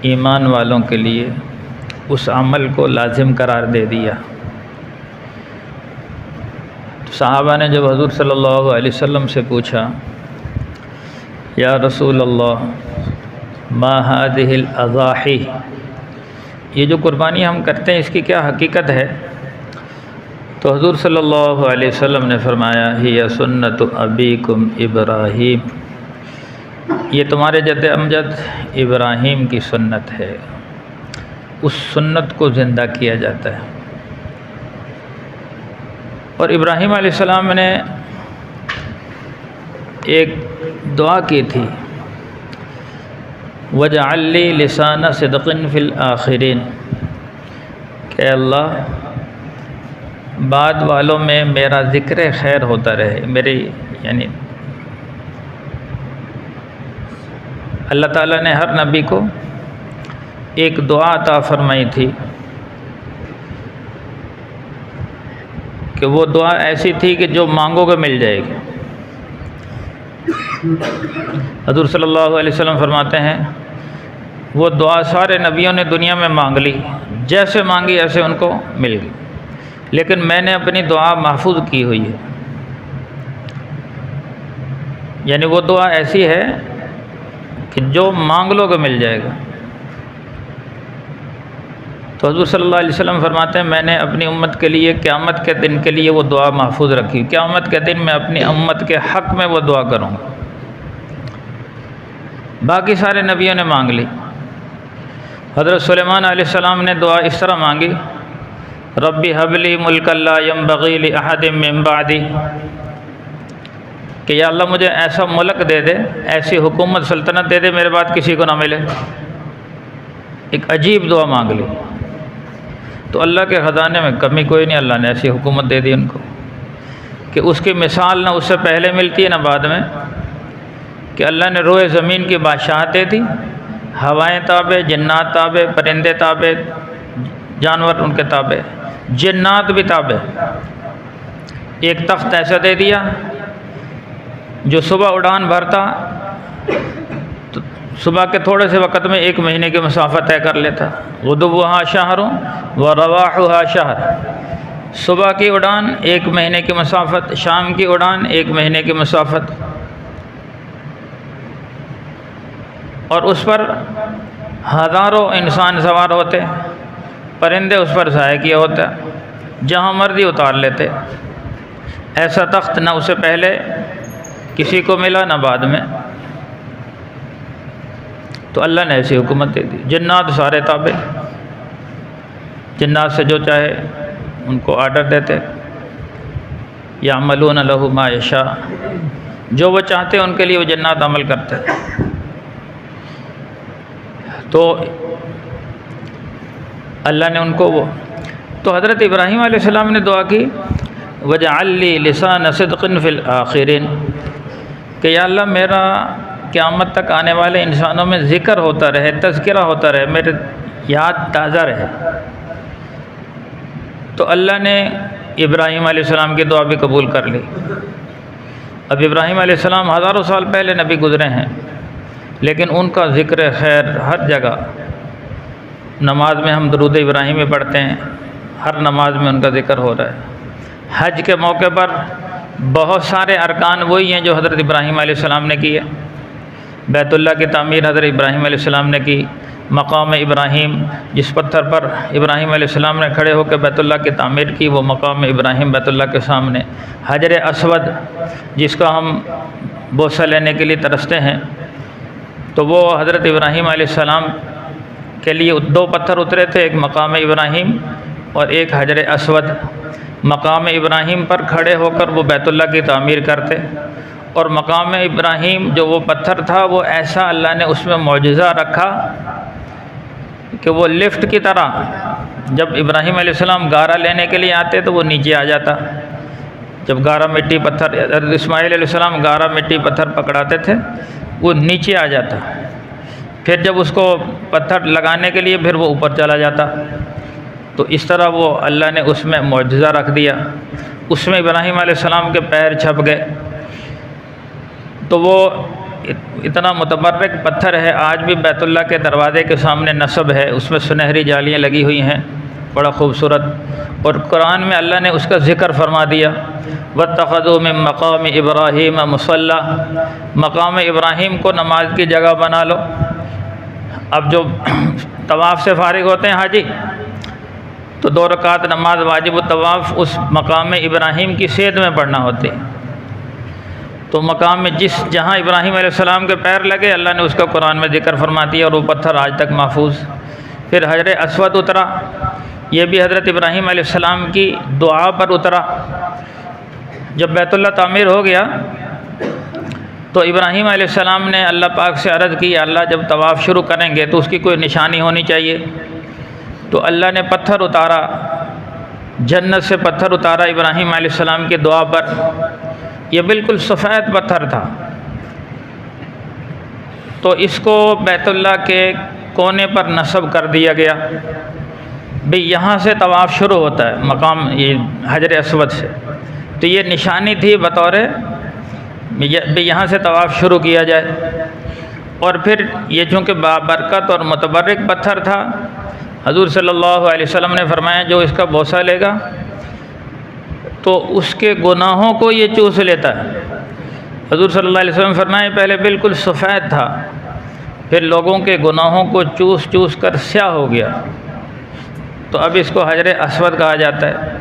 ایمان والوں کے لیے اس عمل کو لازم قرار دے دیا۔ صحابہ نے جب حضور صلی اللہ علیہ وسلم سے پوچھا یا رسول اللہ ما هذه الاضاحی، یہ جو قربانی ہم کرتے ہیں اس کی کیا حقیقت ہے؟ تو حضور صلی اللہ علیہ وسلم نے فرمایا ہی سنت ابیکم ابراہیم، یہ تمہارے جد امجد ابراہیم کی سنت ہے، اس سنت کو زندہ کیا جاتا ہے۔ اور ابراہیم علیہ السلام نے ایک دعا کی تھی وَجَعَلْ لِي لِسَانَ صِدْقٍ فِي الْآخِرِينَ، کہ اللہ بعد والوں میں میرا ذکر خیر ہوتا رہے، میری یعنی اللہ تعالیٰ نے ہر نبی کو ایک دعا عطا فرمائی تھی کہ وہ دعا ایسی تھی کہ جو مانگو گے مل جائے گی۔ حضور صلی اللہ علیہ وسلم فرماتے ہیں وہ دعا سارے نبیوں نے دنیا میں مانگ لی، جیسے مانگی ایسے ان کو مل گئی، لیکن میں نے اپنی دعا محفوظ کی ہوئی ہے، یعنی وہ دعا ایسی ہے کہ جو مانگ لو گے مل جائے گا۔ تو حضور صلی اللہ علیہ وسلم فرماتے ہیں میں نے اپنی امت کے لیے قیامت کے دن کے لیے وہ دعا محفوظ رکھی، قیامت کے دن میں اپنی امت کے حق میں وہ دعا کروں گا۔ باقی سارے نبیوں نے مانگ لی۔ حضرت سلیمان علیہ السلام نے دعا اس طرح مانگی ربی حب لی ملکا لا ینبغی لأحد من بعدی، کہ یا اللہ مجھے ایسا ملک دے دے، ایسی حکومت سلطنت دے دے میرے بعد کسی کو نہ ملے۔ ایک عجیب دعا مانگ لی، تو اللہ کے خزانے میں کمی کوئی نہیں، اللہ نے ایسی حکومت دے دی ان کو کہ اس کی مثال نہ اس سے پہلے ملتی ہے نہ بعد میں، کہ اللہ نے روئے زمین کی بادشاہت دے دی، ہوائیں تابع، جنات تابع، پرندے تابع، جانور ان کے تابع، جنات بھی تابع۔ ایک تخت ایسا دے دیا جو صبح اڑان بھرتا تو صبح کے تھوڑے سے وقت میں 1 مہینے کی مسافت طے کر لیتا، غدوها شہر و رواحها شہر، صبح کی اڑان 1 مہینے کی مسافت، شام کی اڑان 1 مہینے کی مسافت، اور اس پر ہزاروں انسان سوار ہوتے، پرندے اس پر ضائع کیا ہوتا، جہاں مرضی اتار لیتے۔ ایسا تخت نہ اسے پہلے کسی کو ملا نہ بعد میں، تو اللہ نے ایسی حکومت دے دی۔ جنات سارے تابع، جنات سے جو چاہے ان کو آرڈر دیتے، یعملون لہ ما یشاء، جو وہ چاہتے ان کے لیے وہ جنات عمل کرتے۔ تو اللہ نے ان کو تو حضرت ابراہیم علیہ السلام نے دعا کی وَجَعَلْ لِي لِسَانَ صِدْقٍ فِي الْآخِرِينَ، کہ یا اللہ میرا قیامت تک آنے والے انسانوں میں ذکر ہوتا رہے، تذکرہ ہوتا رہے، میرے یاد تازہ رہے۔ تو اللہ نے ابراہیم علیہ السلام کی دعا بھی قبول کر لی۔ اب ابراہیم علیہ السلام ہزاروں سال پہلے نبی گزرے ہیں، لیکن ان کا ذکر خیر ہر جگہ، نماز میں ہم درود ابراہیمی پڑھتے ہیں، ہر نماز میں ان کا ذکر ہو رہا ہے۔ حج کے موقع پر بہت سارے ارکان وہی ہیں جو حضرت ابراہیم علیہ السلام نے کیے۔ بیت اللہ کی تعمیر حضرت ابراہیم علیہ السلام نے کی، مقام ابراہیم جس پتھر پر ابراہیم علیہ السلام نے کھڑے ہو کے بیت اللہ کی تعمیر کی، وہ مقام ابراہیم بیت اللہ کے سامنے۔ حجر اسود جس کا ہم بوسہ لینے کے لیے ترستے ہیں، تو وہ حضرت ابراہیم علیہ السلام کے لیے 2 پتھر اترے تھے، ایک مقام ابراہیم اور ایک حجر اسود۔ مقام ابراہیم پر کھڑے ہو کر وہ بیت اللہ کی تعمیر کرتے، اور مقام ابراہیم جو وہ پتھر تھا وہ ایسا اللہ نے اس میں معجزہ رکھا کہ وہ لفٹ کی طرح جب ابراہیم علیہ السلام گارا لینے کے لیے آتے تو وہ نیچے آ جاتا۔ جب گارا مٹی پتھر، حضرت اسماعیل علیہ السلام گارا مٹی پتھر پکڑاتے تھے، وہ نیچے آ جاتا، پھر جب اس کو پتھر لگانے کے لیے پھر وہ اوپر چلا جاتا۔ تو اس طرح وہ اللہ نے اس میں معجزہ رکھ دیا، اس میں ابراہیم علیہ السلام کے پیر چھپ گئے۔ تو وہ اتنا متبرک پتھر ہے، آج بھی بیت اللہ کے دروازے کے سامنے نصب ہے، اس میں سنہری جالیاں لگی ہوئی ہیں، بڑا خوبصورت. اور قرآن میں اللہ نے اس کا ذکر فرما دیا، وَاتَّخَذُوا مِن مَقَامِ إِبْرَاهِيمَ مُصَلًّى، مقام ابراہیم کو نماز کی جگہ بنا لو. اب جو طواف سے فارغ ہوتے ہیں حاجی تو 2 رکعت نماز واجب الطواف اس مقام ابراہیم کی سید میں پڑھنا ہوتی ہے. تو مقام میں جہاں ابراہیم علیہ السلام کے پیر لگے اللہ نے اس کا قرآن میں ذکر فرما دیا، اور وہ پتھر آج تک محفوظ. پھر حجر اسود اترا، یہ بھی حضرت ابراہیم علیہ السلام کی دعا پر اترا. جب بیت اللہ تعمیر ہو گیا تو ابراہیم علیہ السلام نے اللہ پاک سے عرض کی، اللہ جب طواف شروع کریں گے تو اس کی کوئی نشانی ہونی چاہیے. تو اللہ نے پتھر اتارا، جنت سے پتھر اتارا ابراہیم علیہ السلام کی دعا پر. یہ بالکل سفید پتھر تھا. تو اس کو بیت اللہ کے کونے پر نصب کر دیا گیا. بھئی یہاں سے طواف شروع ہوتا ہے مقام یہ حجر اسود سے. تو یہ نشانی تھی بطور بھئی یہاں سے طواف شروع کیا جائے. اور پھر یہ چونکہ بابرکت اور متبرک پتھر تھا، حضور صلی اللہ علیہ وسلم نے فرمایا جو اس کا بوسہ لے گا تو اس کے گناہوں کو یہ چوس لیتا ہے. حضور صلی اللہ علیہ وسلم فرمایا پہلے بالکل سفید تھا، پھر لوگوں کے گناہوں کو چوس چوس کر سیاہ ہو گیا، تو اب اس کو حجر اسود کہا جاتا ہے.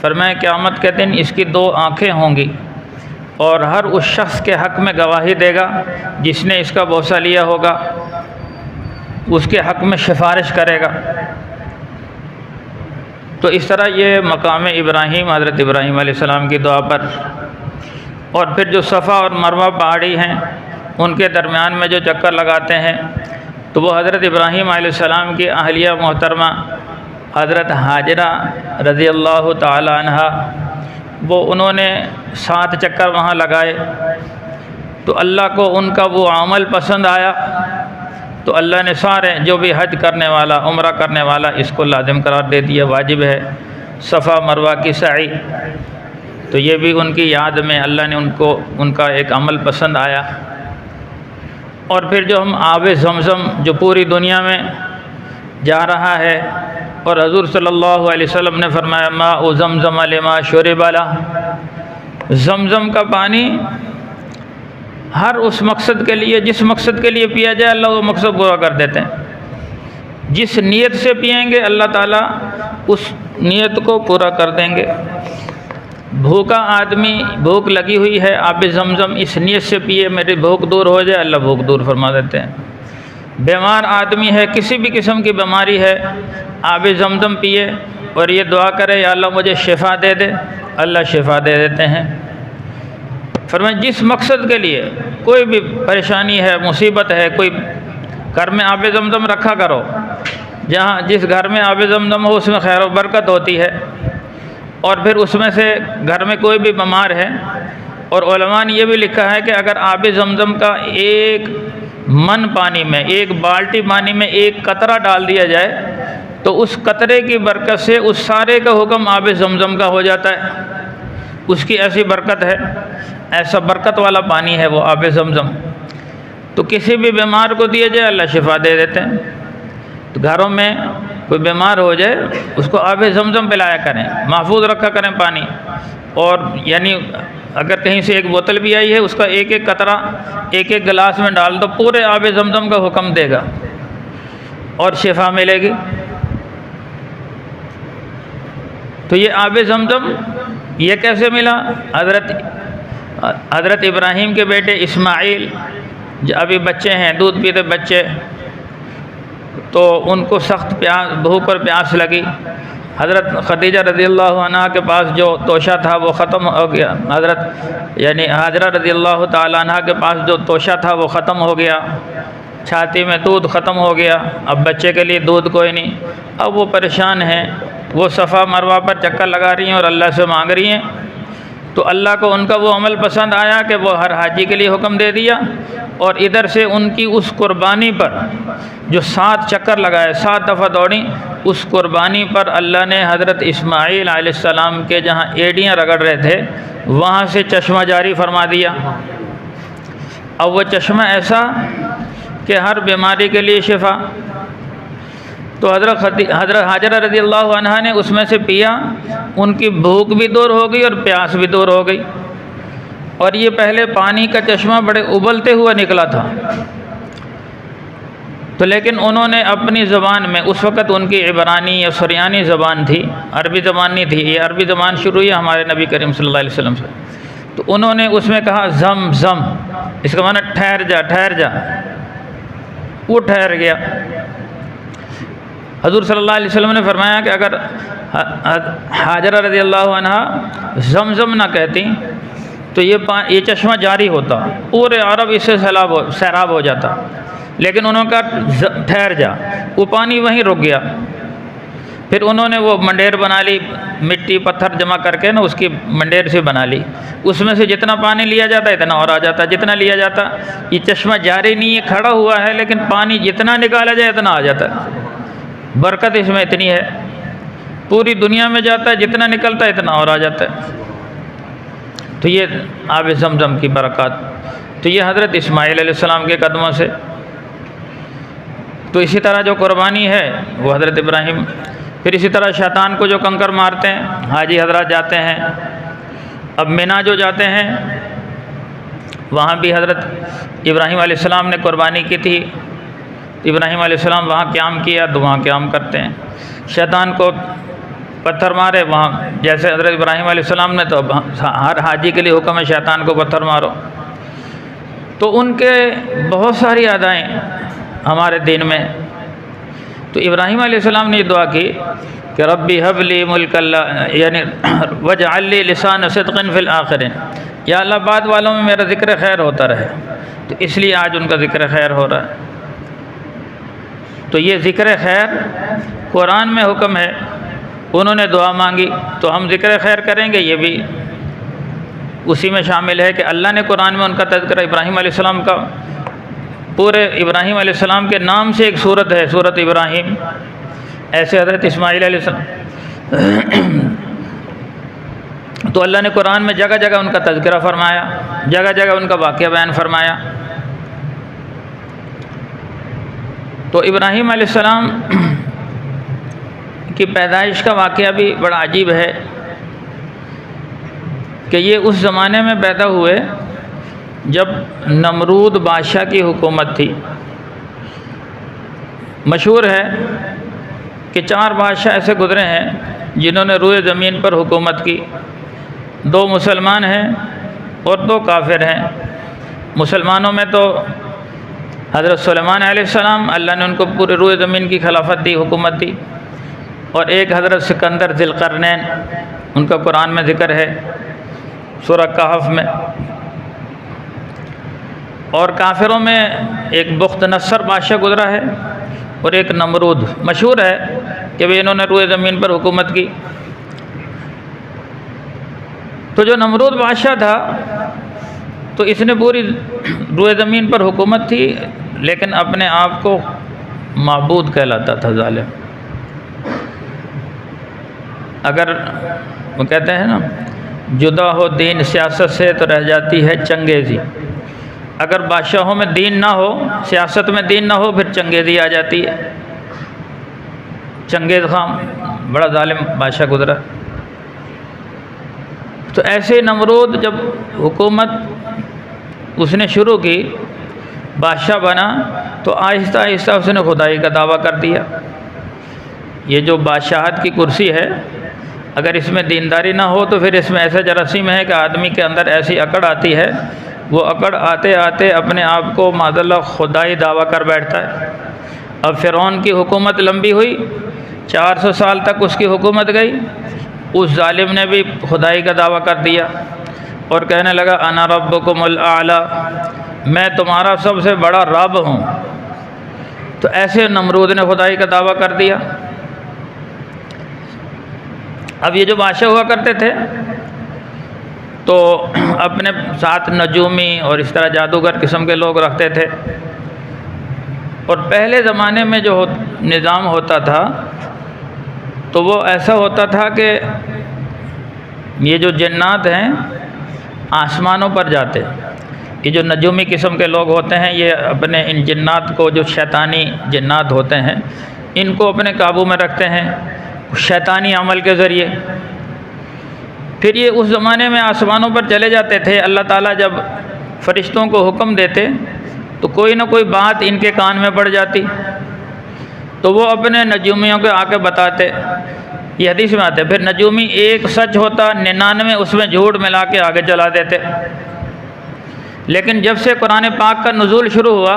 فرمایا قیامت کے دن اس کی 2 آنکھیں ہوں گی، اور ہر اس شخص کے حق میں گواہی دے گا جس نے اس کا بوسہ لیا ہوگا، اس کے حق میں سفارش کرے گا. تو اس طرح یہ مقام ابراہیم حضرت ابراہیم علیہ السلام کی دعا پر. اور پھر جو صفا اور مروہ پہاڑی ہیں ان کے درمیان میں جو چکر لگاتے ہیں تو وہ حضرت ابراہیم علیہ السلام کی اہلیہ محترمہ حضرت حاجرہ رضی اللہ تعالی عنہ، وہ انہوں نے 7 چکر وہاں لگائے. تو اللہ کو ان کا وہ عمل پسند آیا، تو اللہ نے سارے جو بھی حج کرنے والا عمرہ کرنے والا اس کو لازم قرار دے دیا، واجب ہے صفا مروہ کی سعی. تو یہ بھی ان کی یاد میں اللہ نے ان کا ایک عمل پسند آیا. اور پھر جو ہم آب زمزم جو پوری دنیا میں جا رہا ہے، اور حضور صلی اللہ علیہ وسلم نے فرمایا ماء زمزم لما شرب لہ، زمزم کا پانی ہر اس مقصد کے لیے جس مقصد کے لیے پیا جائے اللہ وہ مقصد پورا کر دیتے ہیں. جس نیت سے پئیں گے اللہ تعالیٰ اس نیت کو پورا کر دیں گے. بھوکا آدمی، بھوک لگی ہوئی ہے، آب زمزم اس نیت سے پیے میری بھوک دور ہو جائے، اللہ بھوک دور فرما دیتے ہیں. بیمار آدمی ہے، کسی بھی قسم کی بیماری ہے، آب زمزم پیے اور یہ دعا کرے یا اللہ مجھے شفا دے دے، اللہ شفا دے دیتے ہیں. فرمایا جس مقصد کے لیے کوئی بھی پریشانی ہے، مصیبت ہے، کوئی گھر میں آب زمزم رکھا کرو، جس گھر میں آب زمزم ہو اس میں خیر و برکت ہوتی ہے. اور پھر اس میں سے گھر میں کوئی بھی بیمار ہے، اور علماء نے یہ بھی لکھا ہے کہ اگر آب زمزم کا 1 من پانی میں، 1 بالٹی پانی میں 1 قطرہ ڈال دیا جائے تو اس قطرے کی برکت سے اس سارے کا حکم آب زمزم کا ہو جاتا ہے. اس کی ایسی برکت ہے، ایسا برکت والا پانی ہے وہ آب زمزم. تو کسی بھی بیمار کو دیا جائے اللہ شفا دے دیتے ہیں. تو گھروں میں کوئی بیمار ہو جائے اس کو آب زمزم پلایا کریں، محفوظ رکھا کریں پانی. اور یعنی اگر کہیں سے 1 بوتل بھی آئی ہے اس کا 1 قطرہ 1 گلاس میں ڈال دو، پورے آب زمزم کا حکم دے گا اور شفا ملے گی. تو یہ آب زمزم یہ کیسے ملا؟ حضرت ابراہیم کے بیٹے اسماعیل ابھی بچے ہیں، دودھ پیتے بچے، تو ان کو سخت بھوک اور پیاس لگی. حضرت خدیجہ رضی اللہ عنہ کے پاس جو توشہ تھا وہ ختم ہو گیا، حضرت یعنی حاجرہ رضی اللہ تعالیٰ عنہ کے پاس جو توشہ تھا وہ ختم ہو گیا، چھاتی میں دودھ ختم ہو گیا، اب بچے کے لیے دودھ کوئی نہیں. اب وہ پریشان ہیں، وہ صفا مروہ پر چکر لگا رہی ہیں اور اللہ سے مانگ رہی ہیں. تو اللہ کو ان کا وہ عمل پسند آیا کہ وہ ہر حاجی کے لیے حکم دے دیا، اور ادھر سے ان کی اس قربانی پر جو 7 چکر لگائے، 7 دفعہ دوڑیں، اس قربانی پر اللہ نے حضرت اسماعیل علیہ السلام کے جہاں ایڑیاں رگڑ رہے تھے وہاں سے چشمہ جاری فرما دیا. اور وہ چشمہ ایسا کہ ہر بیماری کے لیے شفا۔ تو حضرت حاجرہ رضی اللہ عنہا نے اس میں سے پیا، ان کی بھوک بھی دور ہو گئی اور پیاس بھی دور ہو گئی۔ اور یہ پہلے پانی کا چشمہ بڑے ابلتے ہوا نکلا تھا، تو لیکن انہوں نے اپنی زبان میں، اس وقت ان کی عبرانی یا سریانی زبان تھی، عربی زبان نہیں تھی، یہ عربی زبان شروع ہوئی ہمارے نبی کریم صلی اللہ علیہ وسلم سے، تو انہوں نے اس میں کہا زم زم، اس کا معنی ٹھہر جا ٹھہر جا، وہ ٹھہر گیا۔ حضور صلی اللہ علیہ وسلم نے فرمایا کہ اگر حاجرہ رضی اللہ عنہا زم زم نہ کہتی تو یہ چشمہ جاری ہوتا، پورے عرب اس سے سیراب ہو جاتا، لیکن انہوں نے کہا ٹھہر جا، وہ پانی وہیں رک گیا۔ پھر انہوں نے وہ منڈیر بنا لی، مٹی پتھر جمع کر کے نا اس کی منڈیر سے بنا لی، اس میں سے جتنا پانی لیا جاتا اتنا اور آ جاتا، جتنا لیا جاتا۔ یہ چشمہ جاری نہیں ہے، کھڑا ہوا ہے، لیکن پانی جتنا نکالا جائے اتنا آ جاتا ہے۔ برکت اس میں اتنی ہے، پوری دنیا میں جاتا ہے، جتنا نکلتا ہے اتنا اور آ جاتا ہے۔ تو یہ آب زمزم کی برکات، تو یہ حضرت اسماعیل علیہ السلام کے قدموں سے۔ تو اسی طرح جو قربانی ہے وہ حضرت ابراہیم، پھر اسی طرح شیطان کو جو کنکر مارتے ہیں، حاجی حضرات جاتے ہیں۔ اب مینا جو جاتے ہیں وہاں بھی حضرت ابراہیم علیہ السلام نے قربانی کی تھی، ابراہیم علیہ السلام وہاں قیام کیا تو وہاں قیام کرتے ہیں۔ شیطان کو پتھر مارے وہاں، جیسے حضرت ابراہیم علیہ السلام نے، تو ہر حاجی کے لیے حکم ہے شیطان کو پتھر مارو۔ تو ان کے بہت ساری ادائیں ہمارے دین میں۔ تو ابراہیم علیہ السلام نے یہ دعا کی کہ ربی حب لی ملک اللہ، یعنی واجعل لی لسان صدق فی الآخرین، یا اللہ بعد والوں میں میرا ذکر خیر ہوتا رہے۔ تو اس لیے آج ان کا ذکر خیر ہو رہا ہے۔ تو یہ ذکر خیر قرآن میں حکم ہے، انہوں نے دعا مانگی تو ہم ذکر خیر کریں گے، یہ بھی اسی میں شامل ہے کہ اللہ نے قرآن میں ان کا تذکرہ، ابراہیم علیہ السلام کا، پورے ابراہیم علیہ السلام کے نام سے ایک سورت ہے، سورت ابراہیم۔ ایسے حضرت اسماعیل علیہ السلام تو اللہ نے قرآن میں جگہ جگہ ان کا تذکرہ فرمایا، جگہ جگہ ان کا واقعہ بیان فرمایا۔ تو ابراہیم علیہ السلام کی پیدائش کا واقعہ بھی بڑا عجیب ہے کہ یہ اس زمانے میں پیدا ہوئے جب نمرود بادشاہ کی حکومت تھی۔ مشہور ہے کہ 4 بادشاہ ایسے گزرے ہیں جنہوں نے روئے زمین پر حکومت کی، 2 مسلمان ہیں اور 2 کافر ہیں۔ مسلمانوں میں تو حضرت سلیمان علیہ السلام، اللہ نے ان کو پورے روئے زمین کی خلافت دی، حکومت دی، اور ایک حضرت سکندر ذی القرنین، ان کا قرآن میں ذکر ہے سورہ کہف میں۔ اور کافروں میں ایک بخت نصر بادشاہ گزرا ہے اور ایک نمرود، مشہور ہے کہ انہوں نے روئے زمین پر حکومت کی۔ تو جو نمرود بادشاہ تھا تو اس نے پوری روئے زمین پر حکومت تھی، لیکن اپنے آپ کو معبود کہلاتا تھا، ظالم۔ اگر وہ کہتے ہیں نا جدا ہو دین سیاست سے تو رہ جاتی ہے چنگیزی، اگر بادشاہوں میں دین نہ ہو، سیاست میں دین نہ ہو، پھر چنگیزی آ جاتی ہے۔ چنگیز خان بڑا ظالم بادشاہ گزرا۔ تو ایسے نمرود جب حکومت اس نے شروع کی، بادشاہ بنا، تو آہستہ آہستہ اس نے خدائی کا دعویٰ کر دیا۔ یہ جو بادشاہت کی کرسی ہے، اگر اس میں دینداری نہ ہو تو پھر اس میں ایسا جراثیم ہے کہ آدمی کے اندر ایسی اکڑ آتی ہے، وہ اکڑ آتے آتے اپنے آپ کو معاذ اللہ خدائی دعویٰ کر بیٹھتا ہے۔ اب فرعون کی حکومت لمبی ہوئی، 400 سال تک اس کی حکومت گئی، اس ظالم نے بھی خدائی کا دعویٰ کر دیا اور کہنے لگا انا ربکم الاعلی، میں تمہارا سب سے بڑا رب ہوں۔ تو ایسے نمرود نے خدائی کا دعویٰ کر دیا۔ اب یہ جو بادشاہ ہوا کرتے تھے تو اپنے ساتھ نجومی اور اس طرح جادوگر قسم کے لوگ رکھتے تھے، اور پہلے زمانے میں جو نظام ہوتا تھا تو وہ ایسا ہوتا تھا کہ یہ جو جنات ہیں آسمانوں پر جاتے، یہ جو نجومی قسم کے لوگ ہوتے ہیں یہ اپنے ان جنات کو، جو شیطانی جنات ہوتے ہیں، ان کو اپنے قابو میں رکھتے ہیں شیطانی عمل کے ذریعے۔ پھر یہ اس زمانے میں آسمانوں پر چلے جاتے تھے، اللہ تعالیٰ جب فرشتوں کو حکم دیتے تو کوئی نہ کوئی بات ان کے کان میں پڑ جاتی، تو وہ اپنے نجومیوں کو آ کے بتاتے۔ یہ حدیث میں آتے پھر نجومی ایک سچ ہوتا 99 اس میں جھوٹ ملا کے آگے چلا دیتے۔ لیکن جب سے قرآن پاک کا نزول شروع ہوا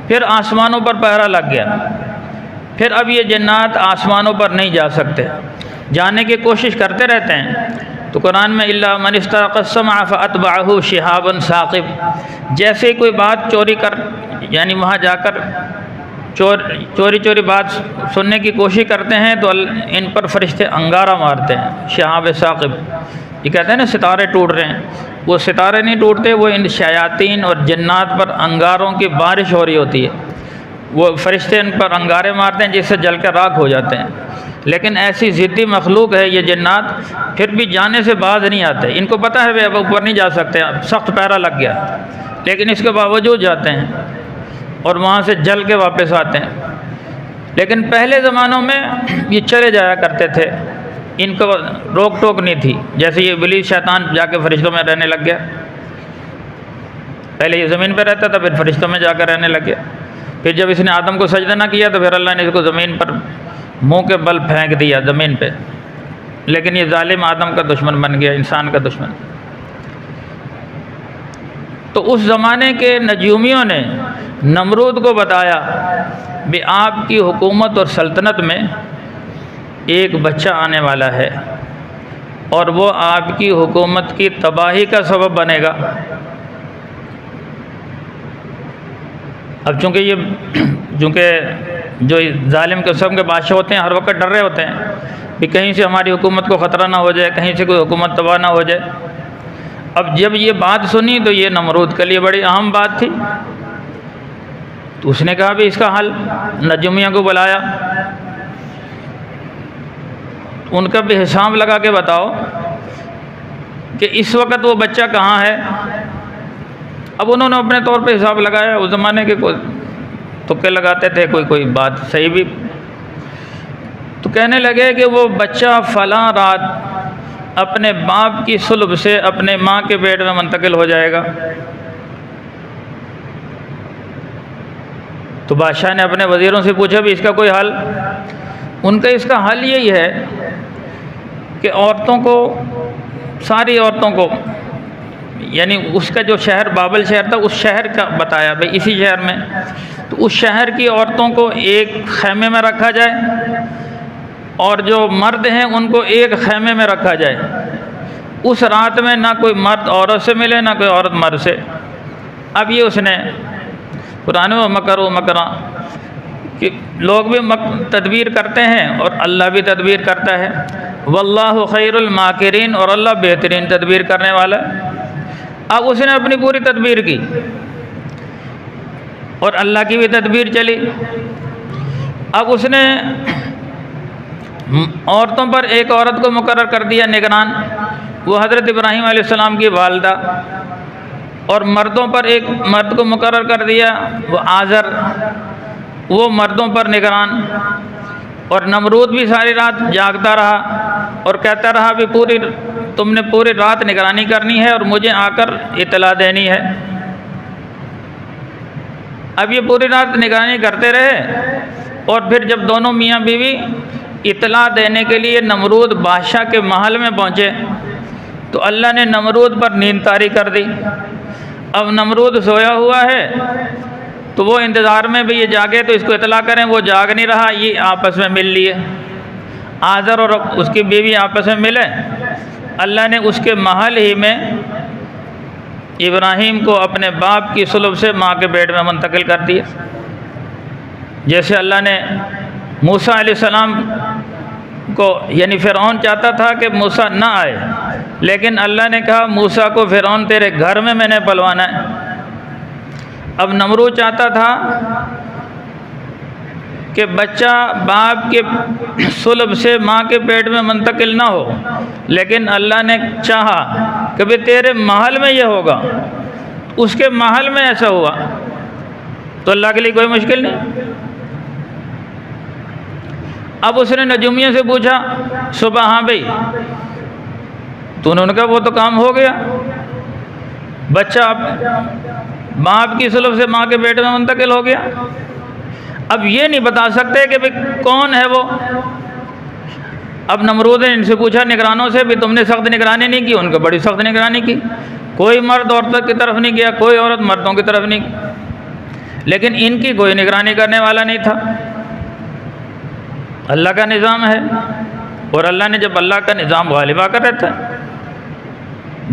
پھر آسمانوں پر پہرا لگ گیا، پھر اب یہ جنات آسمانوں پر نہیں جا سکتے، جانے کی کوشش کرتے رہتے ہیں۔ تو قرآن میں الا من استرق السمع فاتبعه شهاب ثاقب، جیسے کوئی بات چوری کر یعنی وہاں جا کر چوری بات سننے کی کوشش کرتے ہیں تو ان پر فرشتے انگارہ مارتے ہیں، شہاب ثاقب۔ یہ کہتے ہیں نا ستارے ٹوٹ رہے ہیں، وہ ستارے نہیں ٹوٹتے، وہ ان شیاطین اور جنات پر انگاروں کی بارش ہو رہی ہوتی ہے، وہ فرشتے ان پر انگارے مارتے ہیں جس سے جل کر راکھ ہو جاتے ہیں۔ لیکن ایسی ضدی مخلوق ہے یہ جنات، پھر بھی جانے سے باز نہیں آتے۔ ان کو پتہ ہے اب اوپر نہیں جا سکتے، اب سخت پہرا لگ گیا، لیکن اس کے باوجود جاتے ہیں اور وہاں سے جل کے واپس آتے ہیں۔ لیکن پہلے زمانوں میں یہ چلے جایا کرتے تھے، ان کو روک ٹوک نہیں تھی۔ جیسے یہ ابلیس شیطان جا کے فرشتوں میں رہنے لگ گیا، پہلے یہ زمین پہ رہتا تھا، پھر فرشتوں میں جا کر رہنے لگ گیا۔ پھر جب اس نے آدم کو سجدہ نہ کیا تو پھر اللہ نے اس کو زمین پر منہ کے بل پھینک دیا زمین پہ، لیکن یہ ظالم آدم کا دشمن بن گیا، انسان کا دشمن۔ تو اس زمانے کے نجومیوں نے نمرود کو بتایا کہ آپ کی حکومت اور سلطنت میں ایک بچہ آنے والا ہے اور وہ آپ کی حکومت کی تباہی کا سبب بنے گا۔ اب چونکہ جو ظالم قسم کے بادشاہ ہوتے ہیں ہر وقت ڈر رہے ہوتے ہیں کہ کہیں سے ہماری حکومت کو خطرہ نہ ہو جائے، کہیں سے کوئی حکومت تباہ نہ ہو جائے۔ اب جب یہ بات سنی تو یہ نمرود کے لیے بڑی اہم بات تھی، تو اس نے کہا بھی اس کا حل، نجومیوں کو بلایا، ان کا بھی حساب لگا کے بتاؤ کہ اس وقت وہ بچہ کہاں ہے۔ اب انہوں نے اپنے طور پہ حساب لگایا، اس زمانے کے کوئی تکے لگاتے تھے، کوئی بات صحیح بھی، تو کہنے لگے کہ وہ بچہ فلاں رات اپنے باپ کی صلب سے اپنے ماں کے پیٹ میں منتقل ہو جائے گا۔ تو بادشاہ نے اپنے وزیروں سے پوچھا بھی اس کا کوئی حل؟ ان کا اس کا حل یہی ہے کہ عورتوں کو، ساری عورتوں کو، یعنی اس کا جو شہر بابل شہر تھا اس شہر کا بتایا بھئی اسی شہر میں، تو اس شہر کی عورتوں کو ایک خیمے میں رکھا جائے اور جو مرد ہیں ان کو ایک خیمے میں رکھا جائے۔ اس رات میں نہ کوئی مرد عورت سے ملے نہ کوئی عورت مرد سے۔ اب یہ اس نے قرآن و مکر و مکراں کہ لوگ بھی تدبیر کرتے ہیں اور اللہ بھی تدبیر کرتا ہے، واللہ خیر الماکرین، اور اللہ بہترین تدبیر کرنے والا ہے۔ اب اس نے اپنی پوری تدبیر کی اور اللہ کی بھی تدبیر چلی۔ اب اس نے عورتوں پر ایک عورت کو مقرر کر دیا نگران، وہ حضرت ابراہیم علیہ السلام کی والدہ، اور مردوں پر ایک مرد کو مقرر کر دیا، وہ آزر، وہ مردوں پر نگران۔ اور نمرود بھی ساری رات جاگتا رہا اور کہتا رہا بھی تم نے پوری رات نگرانی کرنی ہے اور مجھے آ کر اطلاع دینی ہے۔ اب یہ پوری رات نگرانی کرتے رہے، اور پھر جب دونوں میاں بیوی اطلاع دینے کے لیے نمرود بادشاہ کے محل میں پہنچے تو اللہ نے نمرود پر نیند طاری کر دی۔ اب نمرود سویا ہوا ہے تو وہ انتظار میں بھی یہ جاگے تو اس کو اطلاع کریں، وہ جاگ نہیں رہا، یہ آپس میں مل لیے، آزر اور اس کی بیوی آپس میں ملے۔ اللہ نے اس کے محل ہی میں ابراہیم کو اپنے باپ کی صلب سے ماں کے پیٹ میں منتقل کر دیا۔ جیسے اللہ نے موسیٰ علیہ السلام کو، یعنی فرعون چاہتا تھا کہ موسیٰ نہ آئے، لیکن اللہ نے کہا موسیٰ کو فرعون تیرے گھر میں نے پلوانا ہے۔ اب نمرود چاہتا تھا کہ بچہ باپ کے صلب سے ماں کے پیٹ میں منتقل نہ ہو، لیکن اللہ نے چاہا کہ بھی تیرے محل میں یہ ہوگا۔ اس کے محل میں ایسا ہوا تو اللہ کے لیے کوئی مشکل نہیں۔ اب اس نے نجومیوں سے پوچھا صبح، ہاں بھائی، تو انہوں نے کہا وہ تو کام ہو گیا، بچہ اب باپ کی سلب سے ماں کے پیٹ میں منتقل ہو گیا۔ اب یہ نہیں بتا سکتے کہ بھائی کون ہے وہ۔ اب نمرود نے ان سے پوچھا نگرانوں سے، بھی تم نے سخت نگرانی نہیں کی؟ ان کو بڑی سخت نگرانی کی، کوئی مرد عورتوں کی طرف نہیں گیا، کوئی عورت مردوں کی طرف نہیں کی، لیکن ان کی کوئی نگرانی کرنے والا نہیں تھا۔ اللہ کا نظام ہے، اور اللہ نے جب اللہ کا نظام غالب آ کر رہتا ہے،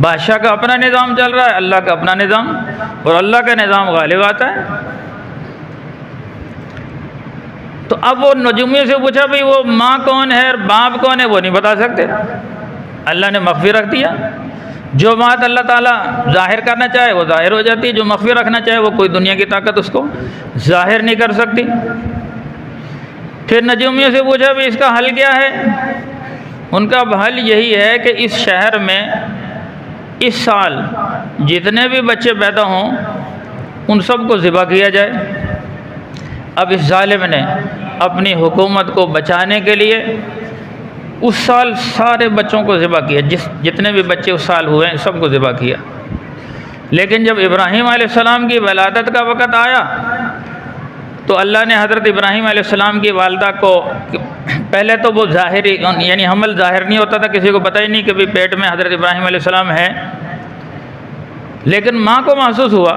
بادشاہ کا اپنا نظام چل رہا ہے، اللہ کا اپنا نظام، اور اللہ کا نظام غالب آتا ہے۔ تو اب وہ نجومی سے پوچھا بھئی وہ ماں کون ہے اور باپ کون ہے؟ وہ نہیں بتا سکتے۔ اللہ نے مخفی رکھ دیا۔ جو بات اللہ تعالیٰ ظاہر کرنا چاہے وہ ظاہر ہو جاتی ہے، جو مخفی رکھنا چاہے وہ کوئی دنیا کی طاقت اس کو ظاہر نہیں کر سکتی۔ پھر نجومیوں سے پوچھا بھی اس کا حل کیا ہے؟ ان کا حل یہی ہے کہ اس شہر میں اس سال جتنے بھی بچے پیدا ہوں ان سب کو ذبح کیا جائے۔ اب اس ظالم نے اپنی حکومت کو بچانے کے لیے اس سال سارے بچوں کو ذبح کیا، جتنے بھی بچے اس سال ہوئے ہیں سب کو ذبح کیا۔ لیکن جب ابراہیم علیہ السلام کی ولادت کا وقت آیا تو اللہ نے حضرت ابراہیم علیہ السلام کی والدہ کو، پہلے تو وہ ظاہری یعنی حمل ظاہر نہیں ہوتا تھا، کسی کو پتہ ہی نہیں کہ بھی پیٹ میں حضرت ابراہیم علیہ السلام ہے، لیکن ماں کو محسوس ہوا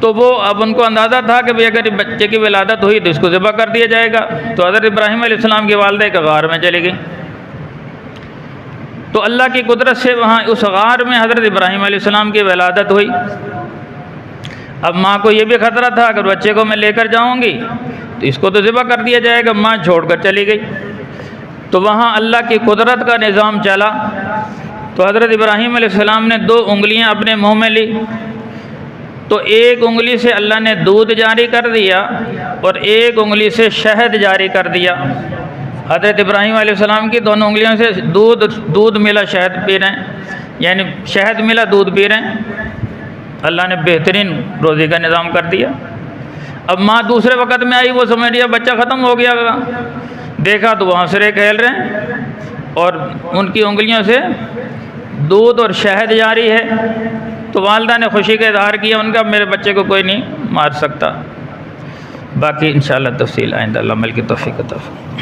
تو وہ اب ان کو اندازہ تھا کہ اگر بچے کی ولادت ہوئی تو اس کو ذبح کر دیا جائے گا۔ تو حضرت ابراہیم علیہ السلام کی والدہ ایک غار میں چلی گئی، تو اللہ کی قدرت سے وہاں اس غار میں حضرت ابراہیم علیہ السلام کی ولادت ہوئی۔ اب ماں کو یہ بھی خطرہ تھا اگر بچے کو میں لے کر جاؤں گی تو اس کو تو ذبح کر دیا جائے گا، ماں چھوڑ کر چلی گئی۔ تو وہاں اللہ کی قدرت کا نظام چلا، تو حضرت ابراہیم علیہ السلام نے 2 انگلیاں اپنے منہ میں لی، تو ایک انگلی سے اللہ نے دودھ جاری کر دیا اور ایک انگلی سے شہد جاری کر دیا۔ حضرت ابراہیم علیہ السلام کی دونوں انگلیوں سے دودھ ملا، شہد پی رہے ہیں، یعنی شہد ملا دودھ پی رہے ہیں۔ اللہ نے بہترین روزی کا نظام کر دیا۔ اب ماں دوسرے وقت میں آئی، وہ سمجھ لیا بچہ ختم ہو گیا، دیکھا تو وہ ہنسرے کھیل رہے ہیں اور ان کی انگلیوں سے دودھ اور شہد جاری ہے۔ تو والدہ نے خوشی کا اظہار کیا، ان کا میرے بچے کو کوئی نہیں مار سکتا۔ باقی انشاءاللہ تفصیل آئندہ اللہ مل کی توفیق عطا فرمائے۔